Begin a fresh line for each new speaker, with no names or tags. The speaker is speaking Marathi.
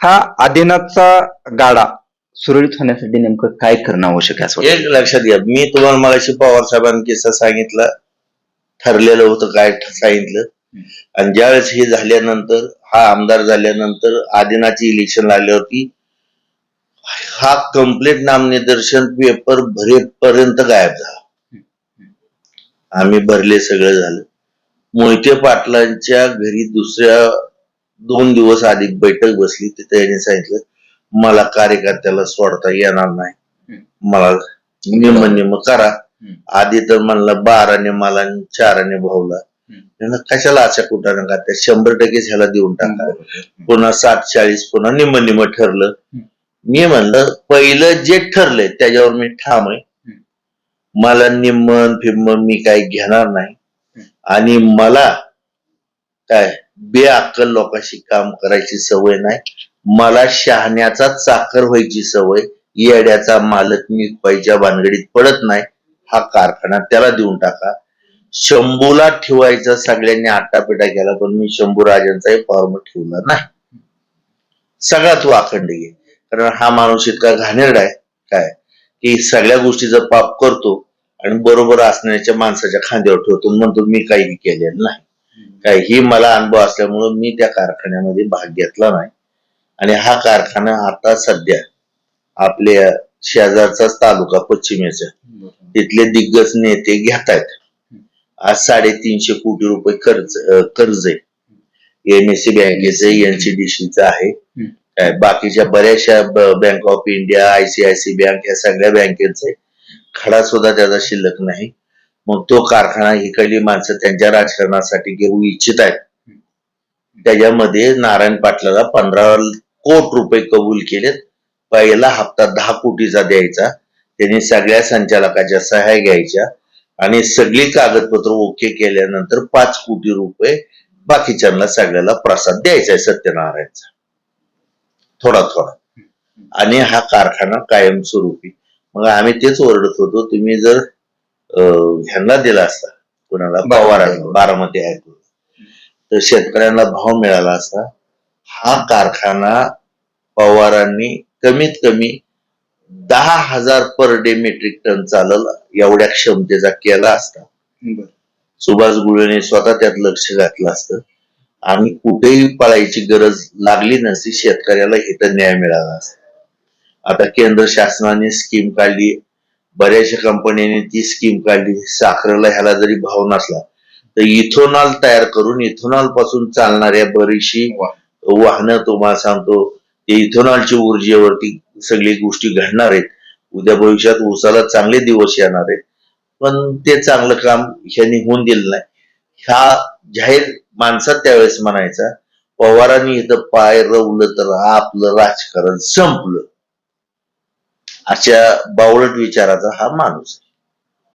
हा आदिनाथचा गाडा सुरळीत होण्यासाठी नेमकं काय करणं आवश्यक आहे असं वाटतं?
एक लक्षात घ्या, मी तुम्हाला मगाशी पवार साहेबांनी किस्सा सांगितला, ठरलेलं होतं काय सांगितलं. आणि ज्यावेळेस हे झाल्यानंतर, हा आमदार झाल्यानंतर आदिनाथची इलेक्शन लागल्यावरती हा कम्प्लीट नामनिदर्शन पेपर भरेपर्यंत गायब झाला. आम्ही भरले, सगळं झालं. मोहिते पाटलांच्या घरी दुसऱ्या 2 दिवस आधी बैठक बसली. तिथे त्यांनी सांगितलं मला कार्यकर्त्याला सोडता येणार नाही, मला निम करा. आधी तर म्हणला 12 मला 4 भाऊला, कशाला अशा कुठं का त्या 100% ह्याला देऊन टाका. पुन्हा 60-40 पुन्हा निम ठरलं. मी म्हणलं पहिलं जे ठरलंय त्याच्यावर मी ठाम आहे. मला निम्मन फिम्मन मी काही घेणार नाही. आणि मला काय बेअक्कल लोकांशी काम करायची सवय नाही. मला शहाण्याचा चाकर व्हायची सवय, येड्याचा मालक मी पैच्या भानगडीत पडत नाही. हा कारखाना त्याला देऊन टाका. शंभूला ठेवायचा सगळ्यांनी आट्टापिटा केला, पण मी शंभूराजांचाही फॉर्म ठेवला नाही. सगळा तो अखंड घे, कारण हा माणूस इतका घाणेरडा आहे काय की सगळ्या गोष्टीचं पाप करतो आणि बरोबर असण्याच्या माणसाच्या खांद्यावर ठेवतो, म्हणतो मी काही केलेलं नाही. काय ही मला अनुभव असल्यामुळं मी त्या कारखान्यामध्ये भाग घेतला नाही. आणि हा कारखाना आता सध्या आपल्या शेजारचाच तालुका पश्चिमेचा, तिथले दिग्गज नेते घेत आहेत. आज 350 कोटी रुपये कर्ज आहे. एमएससी बँकेचं, एनसीडीसीचं आहे. बाकीच्या बऱ्याचशा बँक ऑफ इंडिया, आयसीआयसी बँक, या सगळ्या बँकेचे खडा सुद्धा त्याचा शिल्लक नाही. मग तो कारखाना इकडली माणसं त्यांच्या राजकारणासाठी घेऊ इच्छित आहेत. त्याच्यामध्ये नारायण पाटलाला 15 कोटी रुपये कबूल केलेत. पहिला हप्ता 10 कोटीचा द्यायचा, त्यांनी सगळ्या संचालकाच्या सह्या घ्यायच्या आणि सगळी कागदपत्र ओके केल्यानंतर 5 कोटी रुपये बाकीच्यांना सगळ्याला प्रसाद द्यायचा आहे सत्यनारायणचा, थोडा थोडा. आणि हा कारखाना कायमस्वरूपी. मग आम्ही तेच ओरडत होतो, तुम्ही जर ह्यांना दिला असता, कोणाला, पवारांना, बारामती आहे, तर शेतकऱ्यांना भाव मिळाला असता. हा कारखाना पवारांनी कमीत कमी 10,000 पर डे मेट्रिक टन चालल एवढ्या क्षमतेचा केला असता. सुभाष गुळवेने स्वतः त्यात लक्ष घातलं असतं आणि कुठेही पळायची गरज लागली नसती, शेतकऱ्याला इथं न्याय मिळाला असता. आता केंद्र शासनाने स्कीम काढली, बऱ्याचशा कंपन्यांनी ती स्कीम काढली. साखरेला ह्याला जरी भाव नसला तर इथेनॉल तयार करून इथेनॉल पासून चालणाऱ्या बरीचशी वाहनं, तुम्हाला सांगतो, ते इथेनॉलच्या ऊर्जेवरती सगळी गोष्टी घडणार आहेत. उद्या भविष्यात ऊसाला चांगले दिवस येणार आहेत. पण ते चांगलं काम ह्यांनी होऊन दिलं नाही. ह्या जाहीर माणसात त्यावेळेस म्हणायचा, पवारांनी इथं पाय रवलं तर आपलं राजकारण संपलं. अशा बावळट विचाराचा हा माणूस आहे.